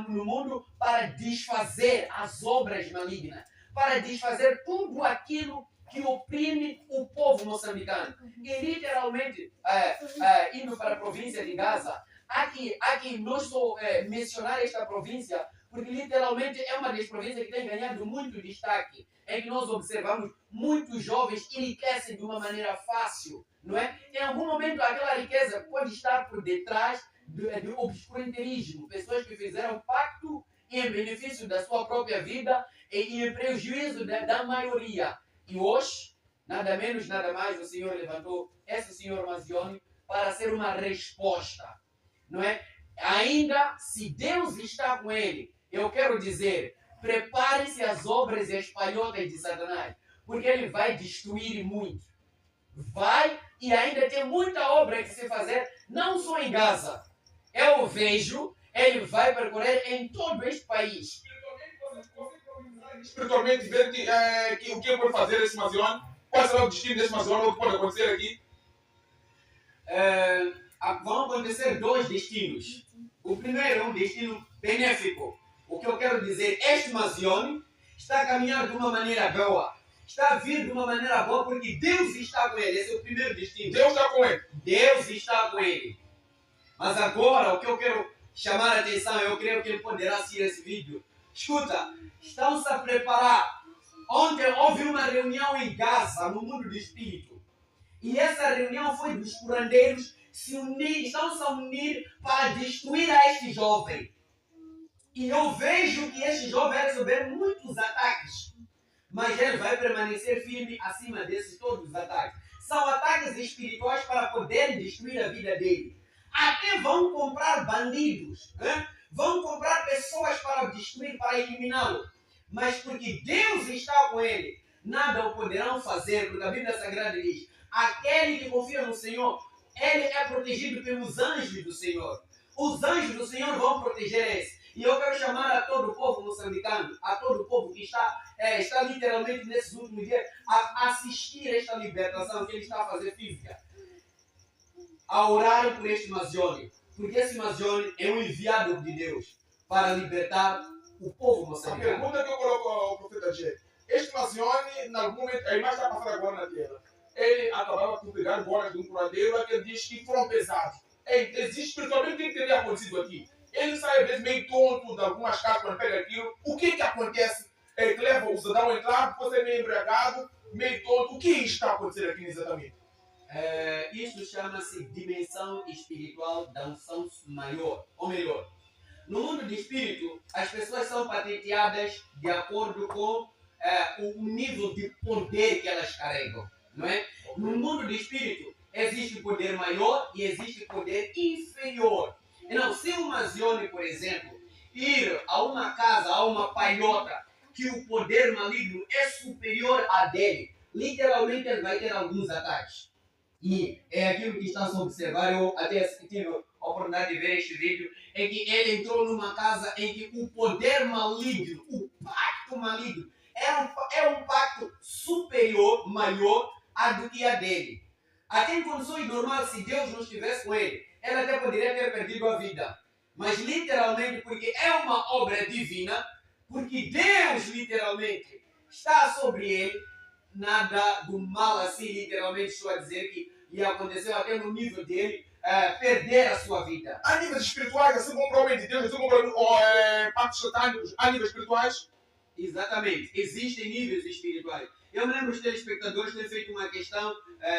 no mundo para desfazer as obras malignas, para desfazer tudo aquilo que oprime o povo moçambicano. E literalmente, indo para a província de Gaza, aqui não estou mencionar esta província, porque literalmente é uma das províncias que tem ganhado muito destaque, em que nós observamos muitos jovens enriquecem de uma maneira fácil, não é? Em algum momento aquela riqueza pode estar por detrás do obscurantismo, pessoas que fizeram pacto em benefício da sua própria vida e em prejuízo da maioria. E hoje, nada menos, nada mais, o Senhor levantou esse senhor Mazioni para ser uma resposta, não é? Ainda se Deus está com ele, eu quero dizer, prepare-se as obras e as palhotas de Satanás, porque ele vai destruir muito. Vai e ainda tem muita obra que se fazer, não só em Gaza. Eu vejo, ele vai percorrer em todo este país. Espiritualmente, ver o que pode fazer esse Mazioni, qual será o destino desse Mazioni, o que pode acontecer aqui? Vão acontecer dois destinos. O primeiro é um destino benéfico. O que eu quero dizer, este Mazioni está a caminhar de uma maneira boa. Está a vir de uma maneira boa porque Deus está com ele. Esse é o primeiro destino. Deus está com ele. Deus está com ele. Mas agora, o que eu quero chamar a atenção, eu creio que ele poderá assistir esse vídeo. Escuta, estão-se a preparar. Ontem houve uma reunião em Gaza, no mundo do espírito. E essa reunião foi dos curandeiros estão-se a unir para destruir a este jovem. E eu vejo que este jovem vai receber muitos ataques. Mas ele vai permanecer firme acima desses todos os ataques. São ataques espirituais para poderem destruir a vida dele. Até vão comprar bandidos. Vão comprar pessoas para destruir, para eliminá-lo. Mas porque Deus está com ele, nada o poderão fazer. Porque a Bíblia Sagrada diz, aquele que confia no Senhor, ele é protegido pelos anjos do Senhor. Os anjos do Senhor vão proteger esse. E eu quero chamar a todo o povo moçambicano, a todo o povo que está literalmente nesses últimos dias a assistir a esta libertação que ele está a fazer física. A orar por este Mazioni. Porque esse Mazioni é um enviado de Deus para libertar o povo moçambicano. A pergunta que eu coloco ao profeta G. Este Mazioni, em algum momento, a imagem está passando agora na terra. Ele acabava por pegar bolas de um curandeiro que ele diz que foram pesados. Existe espiritualmente o que teria acontecido aqui? Ele sai às vezes meio tonto de algumas casas quando pega aquilo. O que acontece? Ele leva o cidadão a entrar, depois é meio embriagado, meio tonto. O que está acontecendo aqui exatamente? Isso chama-se dimensão espiritual da unção maior. Ou melhor, no mundo do espírito, as pessoas são patenteadas de acordo com o nível de poder que elas carregam. Não é? No mundo do espírito, existe poder maior e existe poder inferior. Então, se o Mazioni, por exemplo, ir a uma casa, a uma palhota, que o poder maligno é superior a dele, literalmente ele vai ter alguns ataques. E é aquilo que está a observar. Eu até tive a oportunidade de ver este vídeo, em que ele entrou numa casa em que o poder maligno, o pacto maligno, é um pacto superior, maior do que a dele. Até em condições normais, se Deus não estivesse com ele, ele até poderia ter perdido a vida. Mas literalmente, porque é uma obra divina, porque Deus literalmente está sobre ele, nada do mal assim, literalmente estou a dizer que ia acontecer até no nível dele perder a sua vida. Há níveis espirituais, assim como para o homem de Deus, assim como para pactos satânicos, há níveis espirituais? Exatamente, existem níveis espirituais. Eu me lembro os telespectadores terem feito uma questão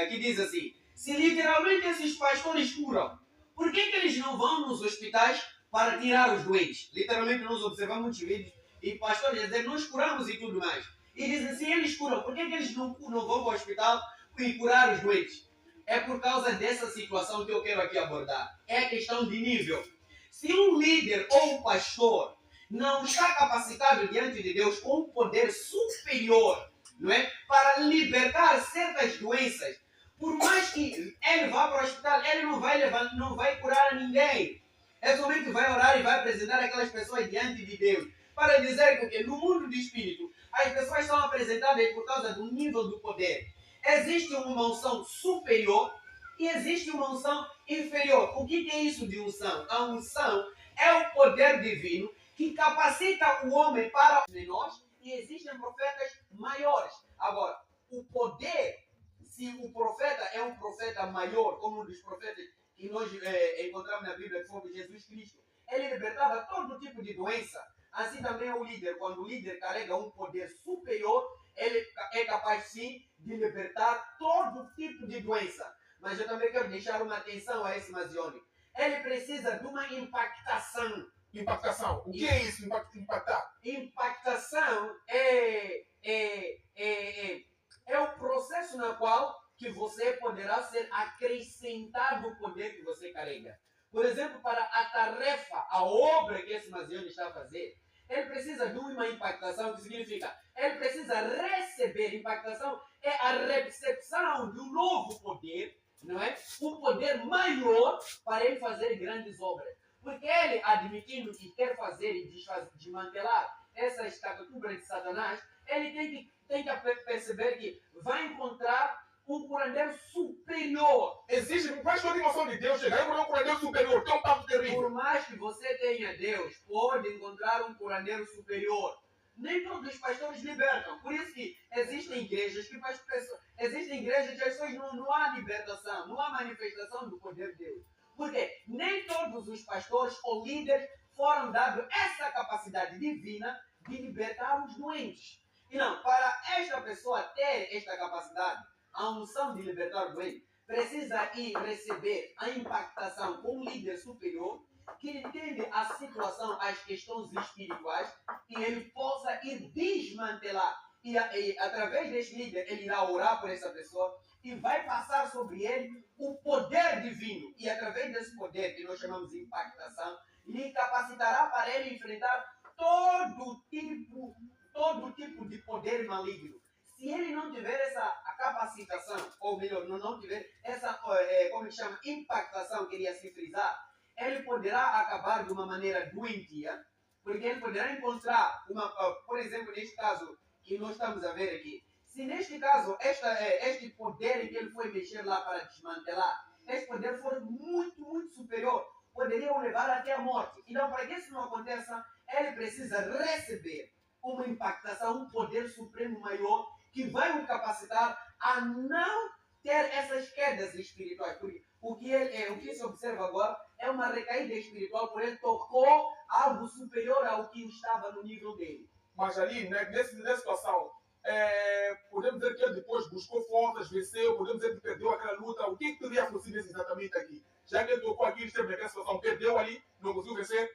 que diz assim, se literalmente esses pastores curam, por que eles não vão nos hospitais para tirar os doentes? Literalmente nós observamos muitos vídeos e pastores dizem, nós curamos e tudo mais. E dizem, se eles curam, por que eles não vão para o hospital e curar os doentes? É por causa dessa situação que eu quero aqui abordar. É a questão de nível. Se um líder ou um pastor não está capacitado diante de Deus com um poder superior, não é? Para libertar certas doenças, por mais que ele vá para o hospital, ele não vai curar a ninguém. Ele somente vai orar e vai apresentar aquelas pessoas diante de Deus. Para dizer que no mundo do espírito, as pessoas são apresentadas por causa do nível do poder. Existe uma unção superior e existe uma unção inferior. O que é isso de unção? A unção é o poder divino que capacita o homem para nós, e existem profetas maiores. Agora, o poder, se o profeta é um profeta maior, como um dos profetas que nós encontramos na Bíblia, que foi Jesus Cristo, ele libertava todo tipo de doença. Assim também é o líder. Quando o líder carrega um poder superior, ele é capaz sim de libertar todo tipo de doença. Mas eu também quero deixar uma atenção a esse Mazione. Ele precisa de uma impactação. Impactação. O que é isso? Impactar? Impactação é o processo no qual que você poderá ser acrescentado o poder que você carrega. Por exemplo, para a tarefa, a obra que esse Mazione está a fazer, ele precisa de uma impactação, que significa, ele precisa receber. Impactação é a recepção de um novo poder, não é? Um poder maior para ele fazer grandes obras. Porque ele, admitindo que quer fazer e desmantelar essa escatocubra de Satanás, ele tem que perceber que vai encontrar um curandeiro superior. Existe, mas quando a emoção de Deus chegar, eu vou um curandeiro superior, tem um papo terrível. Por mais que você tenha Deus, pode encontrar um curandeiro superior. Nem todos os pastores libertam. Por isso que existem igrejas que as pessoas não há libertação, não há manifestação do poder de Deus. Porque nem todos os pastores ou líderes foram dados essa capacidade divina de libertar os doentes. E não, para esta pessoa ter esta capacidade, a unção de libertar o doente, precisa ir receber a impactação com um líder superior que entende a situação, as questões espirituais, e ele possa ir desmantelar. E através deste líder, ele irá orar por essa pessoa e vai passar sobre ele o poder divino. E através desse poder, que nós chamamos de impactação, lhe capacitará para ele enfrentar todo tipo de poder maligno. Se ele não tiver essa capacitação, ou melhor, não tiver essa, como se chama, impactação, queria se frisar, ele poderá acabar de uma maneira doentia, porque ele poderá encontrar, por exemplo, neste caso que nós estamos a ver aqui, se neste caso este poder em que ele foi mexer lá para desmantelar, este poder for muito, muito superior, poderia o levar até a morte. Então, para que isso não aconteça, ele precisa receber uma impactação, um poder supremo maior, que vai o capacitar a não ter essas quedas espirituais. Porque o que se observa agora é uma recaída espiritual, porém ele tocou algo superior ao que estava no nível dele. Mas ali, né, nessa situação, podemos dizer que ele depois buscou forças, venceu, podemos dizer que perdeu aquela luta. O que teria acontecido exatamente aqui? Já que ele tocou aqui, esteve naquela situação, perdeu ali, não conseguiu vencer?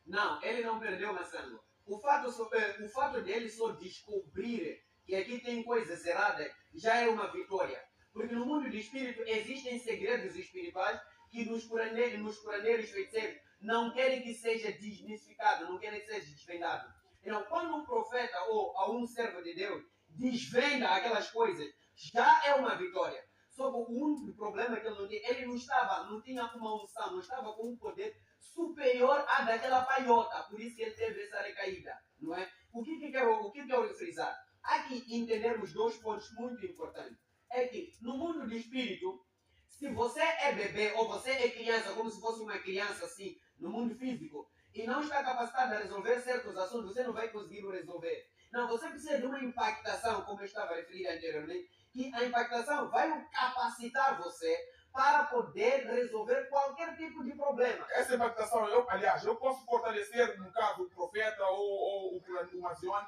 Não, ele não perdeu, Massano. O fato dele só descobrir que aqui tem coisas erradas já é uma vitória. Porque no mundo do espírito existem segredos espirituais que nos curandeiros feiticeiros não querem que seja desmistificado, não querem que seja desvendado. Então, quando um profeta ou um servo de Deus desvenda aquelas coisas, já é uma vitória. Só que o único problema é que ele não tinha uma unção, não estava com um poder superior à daquela palhota. Por isso que ele teve essa recaída. Não é? O que quero frisar? Há que entendermos dois pontos muito importantes. É que no mundo do espírito, se você é bebê ou você é criança, como se fosse uma criança assim, no mundo físico, e não está capacitado a resolver certos assuntos, você não vai conseguir resolver. Não, você precisa de uma impactação, como eu estava a referir anteriormente, que a impactação vai capacitar você para poder resolver qualquer tipo de problema. Essa impactação, eu posso fortalecer, no caso, o profeta ou o Mazione,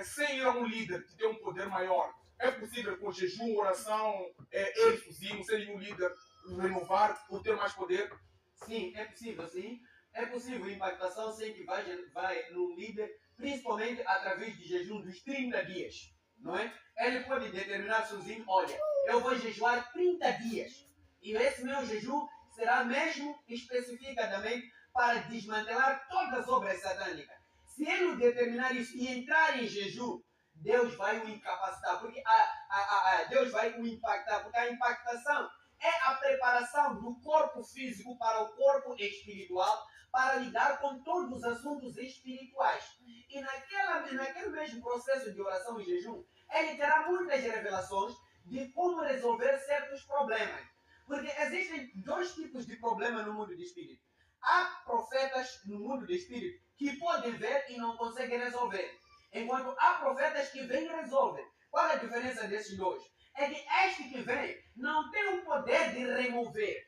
sem ir a um líder que tem um poder maior. É possível com jejum, oração, ele sozinho, sem nenhum líder, renovar, por ter mais poder? Sim, é possível, sim. É possível impactação sem que vai no líder, principalmente através de jejum dos 30 dias. Não é? Ele pode determinar sozinho, olha, eu vou jejuar 30 dias. E esse meu jejum será mesmo especificadamente para desmantelar todas as obras satânicas. Se ele determinar isso e entrar em jejum, Deus vai o incapacitar, porque Deus vai o impactar, porque a impactação é a preparação do corpo físico para o corpo espiritual, para lidar com todos os assuntos espirituais. E naquele mesmo processo de oração e jejum, ele terá muitas revelações de como resolver certos problemas. Porque existem dois tipos de problemas no mundo do espírito. Há profetas no mundo do espírito que podem consegue resolver. Enquanto há profetas que vêm e resolvem. Qual é a diferença desses dois? É que este que vem não tem o poder de remover.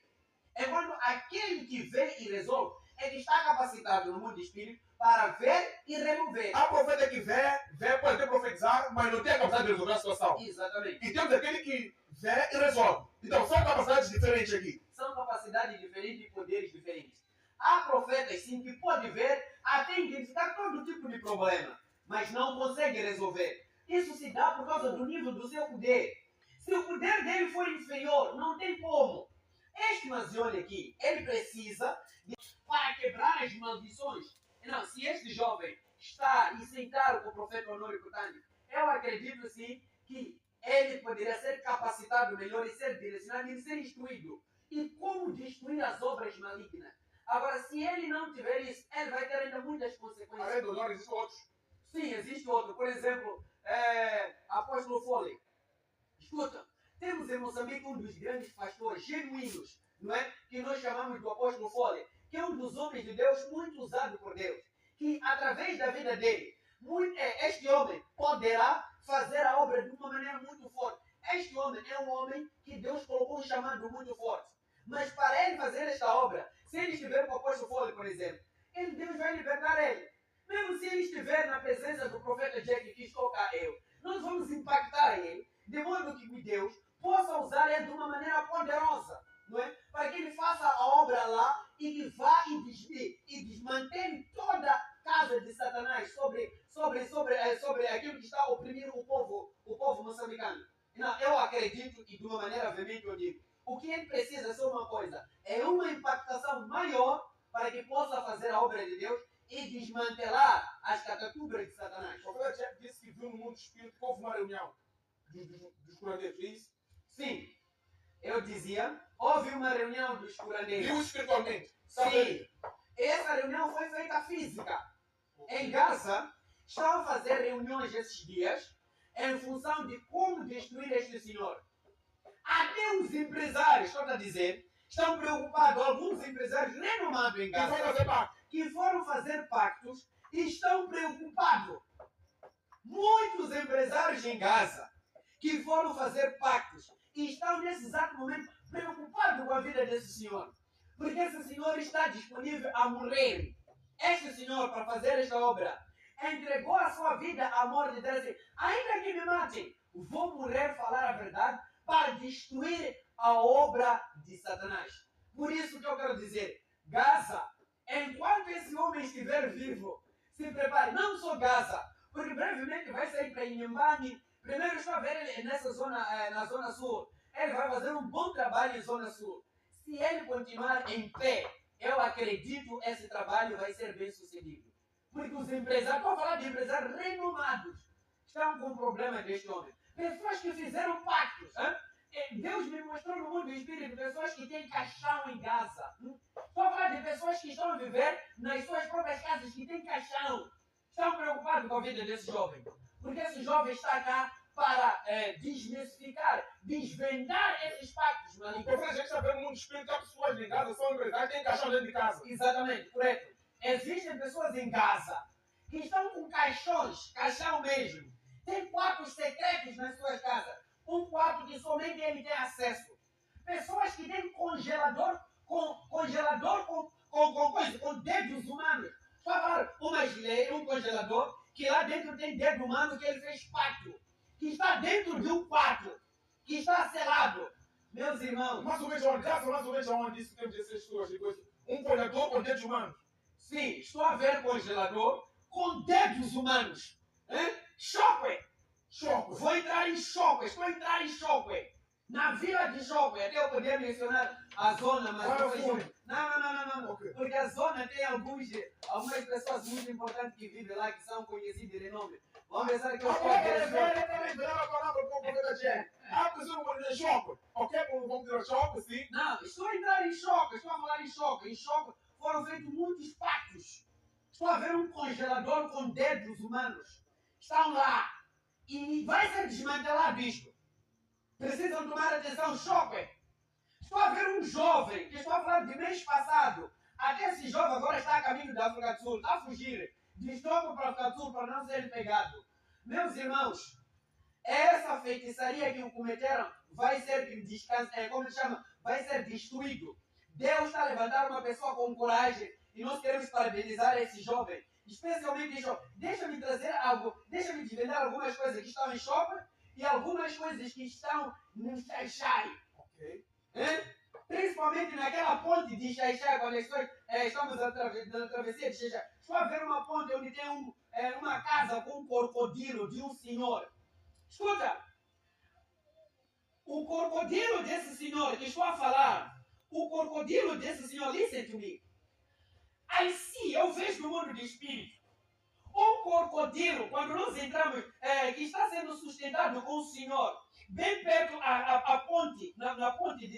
Enquanto aquele que vem e resolve é que está capacitado no mundo do espírito para ver e remover. Há profeta que vê, pode até profetizar, mas não tem a capacidade de resolver a situação. Exatamente. E temos aquele que vê e resolve. Então, são capacidades diferentes aqui. São capacidades diferentes e poderes diferentes. Há profetas, sim, que podem ver até identificar todo tipo de problema, mas não conseguem resolver. Isso se dá por causa do nível do seu poder. Se o poder dele for inferior, não tem como. Este Mazione aqui, ele precisa para quebrar as maldições. Não, se este jovem está e sentar com o profeta Honório Cutani, eu acredito sim que ele poderia ser capacitado melhor e ser direcionado e ser instruído. E como destruir as obras malignas. Agora, se ele não tiver isso, ele vai ter ainda muitas consequências. Além do Honório, existem outros. Sim, existe outro. Por exemplo, Apóstolo Foley. Escuta, temos em Moçambique um dos grandes pastores genuínos, não é? Que nós chamamos do Apóstolo Foley, que é um dos homens de Deus muito usado por Deus. Que através da vida dele, este homem poderá fazer a obra de uma maneira muito forte. Este homem é um homem que Deus colocou um chamado muito forte. Mas para ele fazer esta obra, se ele estiver com o Apóstolo Foley, por exemplo, Deus vai libertar ele. Mesmo se ele estiver na presença do profeta Jack, que estou cá eu, nós vamos impactar ele, de modo que Deus possa usar ele de uma maneira poderosa, não é? Para que ele faça a obra lá e que vá e desmantele toda a casa de Satanás sobre aquilo que está oprimindo o povo moçambicano. Não, eu acredito e de uma maneira veemente eu digo, o que ele precisa é só uma coisa, é uma impactação maior para que possa fazer a obra de Deus e desmantelar as catatumbras de Satanás. O profeta Jack disse que viu no mundo espírito que houve uma reunião dos curandeiros, é isso? Sim, eu dizia, houve uma reunião dos curandeiros. Viu espiritualmente? Sim, essa reunião foi feita física. Em Gaza, estão a fazer reuniões esses dias em função de como destruir este senhor. Até os empresários, estou a dizer, estão preocupados, alguns empresários renomados em Gaza, que foram fazer pactos e estão preocupados. Muitos empresários em Gaza que foram fazer pactos e estão nesse exato momento preocupados com a vida desse senhor. Porque esse senhor está disponível a morrer. Este senhor, para fazer esta obra, entregou a sua vida à morte de Deus. Ainda que me matem, vou morrer, falar a verdade, para destruir a obra de Satanás. Por isso que eu quero dizer, Gaza, enquanto esse homem estiver vivo, se prepare, não só Gaza, porque brevemente vai sair para Inhambane. Primeiro estou a ver ele nessa zona, na Zona Sul. Ele vai fazer um bom trabalho em Zona Sul. Se ele continuar em pé, eu acredito que esse trabalho vai ser bem sucedido. Porque os empresários, estou a falar de empresários renomados, estão com problema deste homem. Pessoas que fizeram pactos. Deus me mostrou no mundo do espírito pessoas que têm caixão em Gaza. Estou a falar de pessoas que estão a viver nas suas próprias casas, que têm caixão. Estão preocupados com a vida desse jovem. Porque esse jovem está cá para desmistificar, desvendar esses pactos malignos. Porque a gente está vendo no mundo espírito, há pessoas em casa, são empresários, têm caixão dentro de casa. Exatamente, correto. Existem pessoas em Gaza que estão com caixões, caixão mesmo. Tem quartos secretos nas suas casas. Um quarto que somente ele tem acesso. Pessoas que têm congelador com dedos humanos. Só falar uma geleira, um congelador, que lá dentro tem dedo humano que ele fez pacto. Que está dentro de um quarto. Que está selado. Meus irmãos. Mais ou menos onde? Mais ou menos onde isso temos essas pessoas depois. Um congelador com dedos humanos. Sim, estou a ver congelador com dedos humanos. Choque! Vou entrar em choque, estou a entrar em choque. Na vila de choque, até eu poderia mencionar a zona, mas não. Okay. Porque a zona tem algumas pessoas muito importantes que vivem lá, que são conhecidas de nome. Vamos pensar que eu estou a ver a palavra para o profeta Jack. Há pessoas que vão choque. Ok, vamos dizer choque, sim. Não, estou a entrar em choque, estou a falar em choque. Em choque foram feitos muitos pactos. Estou a ver um congelador com dedos humanos. Estão lá. E vai ser desmantelado isto. Precisam tomar atenção, choque. Estou a ver um jovem, que estou a falar de mês passado. Até esse jovem agora está a caminho da África do Sul, a fugir de Me toca para ficar tudo, para não ser pegado. Meus irmãos, essa feitiçaria que cometeram vai ser como se chama? Vai ser destruído. Deus está a levantar uma pessoa com coragem e nós queremos parabenizar esse jovem, especialmente esse jovem. Deixa-me trazer algo, deixa-me dividir algumas coisas que estão em shopping e algumas coisas que estão no Xai-Xai. Ok. Principalmente naquela ponte de Xai-Xai, quando estamos na travessia de Xai-Xai. Estou a ver uma ponte onde tem uma casa com um crocodilo de um senhor. Escuta, o crocodilo desse senhor que estou a falar, o crocodilo desse senhor, listen to me. I see, eu vejo no mundo de espírito. O crocodilo, quando nós entramos, que está sendo sustentado com o senhor, bem perto a ponte, na ponte